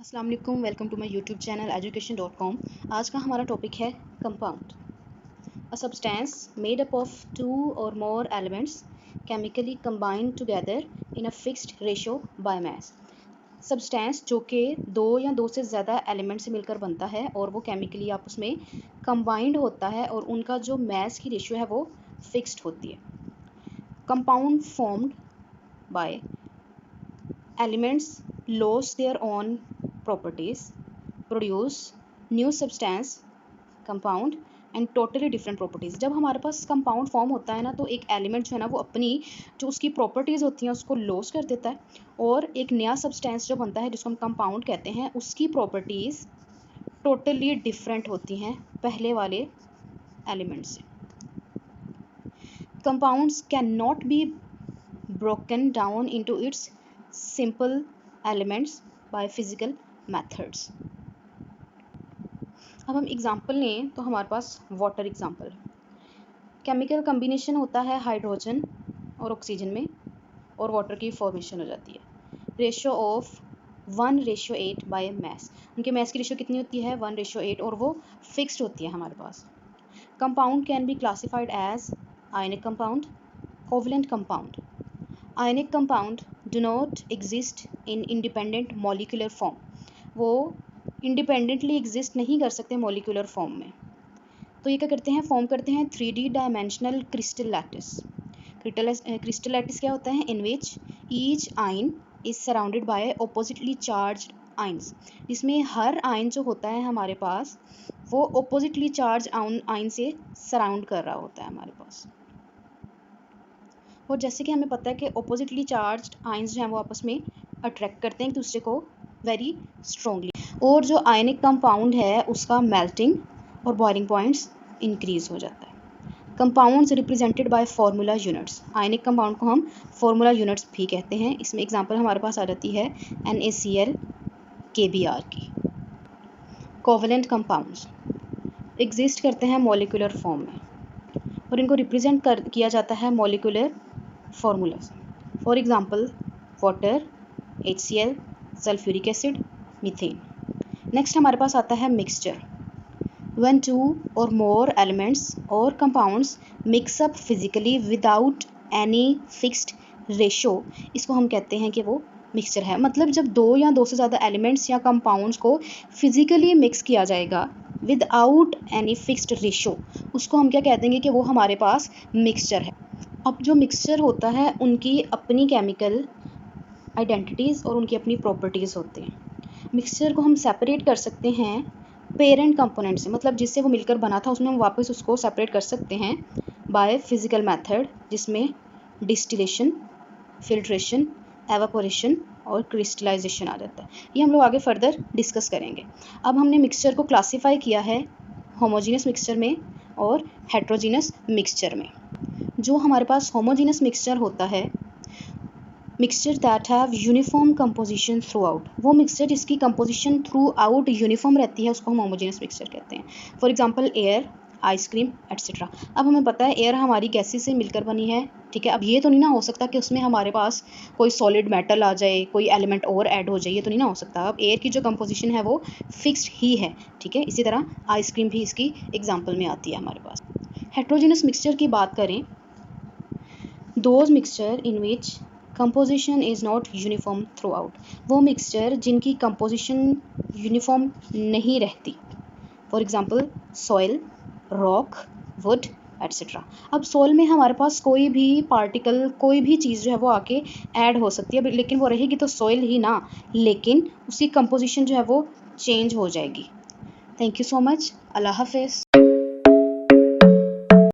अस्सलाम वालेकुम, welcome to my YouTube channel education.com। आज का हमारा टॉपिक है compound. A substance made up of 2 or more elements chemically combined together in a fixed ratio by mass. Substance जो कि 2 या 2 से ज़्यादा एलिमेंट से मिलकर बनता है और वो केमिकली आपस में कंबाइंड होता है और उनका जो मास की रेशियो है वो फिक्स्ड होती है। Compound formed by elements lose their own properties, produce new substance, compound and totally different properties। जब हमारे पास कंपाउंड फॉर्म होता है ना, तो एक एलिमेंट जो है ना वो अपनी जो उसकी प्रॉपर्टीज़ होती हैं उसको लॉस कर देता है और एक नया सब्सटेंस जो बनता है जिसको हम कंपाउंड कहते हैं, उसकी प्रॉपर्टीज़ टोटली डिफरेंट होती हैं पहले वाले एलिमेंट से। Compounds can not be broken down into its simple elements by physical methods। अब हम एग्जांपल लें तो हमारे पास वाटर एग्जांपल। केमिकल कम्बिनेशन होता है हाइड्रोजन और ऑक्सीजन में और वाटर की फॉर्मेशन हो जाती है। Ratio of 1:8 by mass. उनके मैस की रेशियो कितनी होती है? 1:8 और वो फिक्स्ड होती है हमारे पास। Compound can be classified as ionic compound, covalent compound. Ionic compound do not exist in independent molecular form. वो इंडिपेंडेंटली एग्जिस्ट नहीं कर सकते मॉलिक्यूलर फॉर्म में। तो ये क्या करते हैं? फॉर्म करते हैं 3D dimensional crystal lattice. Crystal lattice क्या होता है? In which each ion is surrounded by oppositely charged ions. जिसमें हर आयन जो होता है हमारे पास वो ऑपोजिटली चार्ज आयन से सराउंड कर रहा होता है हमारे पास। और जैसे कि हमें पता है कि ऑपोजिटली चार्ज्ड आयंस जो हैं वो आपस में अट्रैक्ट करते हैं एक दूसरे को वेरी स्ट्रॉन्गली। और जो आयनिक कंपाउंड है उसका मेल्टिंग और बॉइलिंग पॉइंट्स इंक्रीज हो जाता है। Compounds represented by formula units. Ionic compound को हम फार्मूला यूनिट्स भी कहते हैं। इसमें एग्जांपल हमारे पास आ जाती है NaCl KBr की। कोवलेंट कंपाउंड्स एग्जिस्ट करते हैं मॉलिक्यूलर फॉर्म में और इनको रिप्रेजेंट किया जाता है molecular formulas। For example, water, HCl, sulphuric acid, methane. Next हमारे पास आता है mixture. When 2 or more elements or compounds mix up physically without any fixed ratio, इसको हम कहते हैं कि वो मिक्सचर है। मतलब जब 2 या 2 से ज़्यादा एलिमेंट्स या कंपाउंड्स को फिजिकली मिक्स किया जाएगा विदाउट एनी फिक्स्ड रेशो, उसको हम क्या कह देंगे कि वो हमारे पास मिक्सचर है। अब जो मिक्सचर होता है उनकी अपनी केमिकल आइडेंटिटीज़ और उनकी अपनी प्रॉपर्टीज़ होते हैं। मिक्सचर को हम सेपरेट कर सकते हैं पेरेंट कंपोनेंट से, मतलब जिससे वो मिलकर बना था उसमें हम वापस उसको सेपरेट कर सकते हैं बाय फिजिकल मेथड, जिसमें डिस्टिलेशन, फिल्ट्रेशन, एवापोरेशन और क्रिस्टलाइजेशन आ जाता है। ये हम लोग आगे फर्दर डिस्कस करेंगे। अब हमने मिक्सचर को क्लासीफाई किया है होमोजीनियस मिक्सचर में और हेट्रोजीनियस मिक्सचर में। जो हमारे पास होमोजीनियस मिक्सचर होता है, mixture that have uniform composition through out, वो मिक्सचर जिसकी कंपोजिशन थ्रू आउट यूनिफॉर्म रहती है उसको हम होमोजीनियस मिक्सचर कहते हैं। For example air, ice cream etcetera. अब हमें पता है एयर हमारी गैसेस से मिलकर बनी है, ठीक है। अब ये तो नहीं ना हो सकता कि उसमें हमारे पास कोई सॉलिड मेटल आ जाए, कोई एलिमेंट और ऐड हो जाए, ये तो नहीं ना हो सकता। अब एयर की जो कंपोजिशन है वो फिक्स्ड ही है, ठीक है। इसी तरह आइसक्रीम भी इसकी एग्जाम्पल में आती है हमारे पास। हेट्रोजीनियस मिक्सचर की बात करें, those mixture in which composition is not uniform throughout, वो मिक्सचर जिनकी कंपोजिशन यूनिफॉर्म नहीं रहती। For example soil, rock, would etcetera. अब सॉइल में हमारे पास कोई भी पार्टिकल, कोई भी चीज़ जो है वो आके ऐड हो सकती है, लेकिन वो रहेगी तो सॉइल ही ना, लेकिन उसकी कंपोजिशन जो है वो चेंज हो जाएगी। Thank you so much. अल्लाह हाफिज़।